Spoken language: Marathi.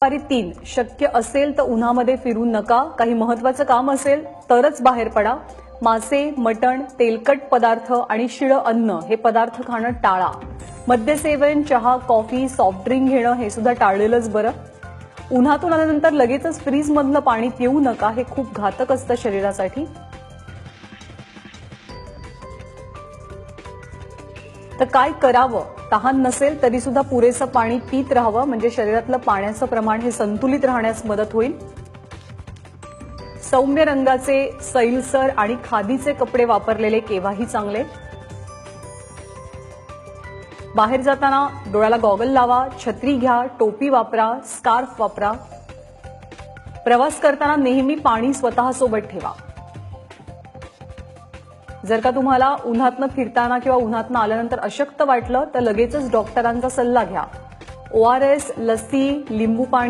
दुपारी 3 शक्य असेल तर उन्हामध्ये फिरू नका. काही महत्त्वाचं काम असेल तरच बाहेर पडा. मासे, मटण, तेलकट पदार्थ आणि शिळं अन्न हे पदार्थ खाणं टाळा. मद्यसेवन, चहा, कॉफी, सॉफ्ट ड्रिंक घेणं हे सुद्धा टाळलेलंच बरं. उन्हातून आल्यानंतर लगेचच फ्रीजमधलं पाणी पिऊ नका. हे खूप घातक असतं शरीरासाठी. तर काय करावं? तहान नसेल तरी सुद्धा पुरेसं पाणी पीत राहावं, म्हणजे शरीरातलं पाण्याचं प्रमाण हे संतुलित राहण्यास मदत होईल. सौम्य रंगाचे, सैलसर आणि खादीचे कपडे वापरलेले केव्हाही चांगले. बाहेर जाताना डोळ्याला गॉगल लावा, छत्री घ्या, टोपी वापरा, स्कार्फ वापरा. प्रवास करताना नेहमी पाणी स्वतःसोबत ठेवा. जर का तुम्हाला उन्हातनं फिरताना किंवा उन्हातनं आल्यानंतर अशक्त वाटलं तर लगेचच डॉक्टरांचा सल्ला घ्या. ORS, लस्सी, लिंबू पाणी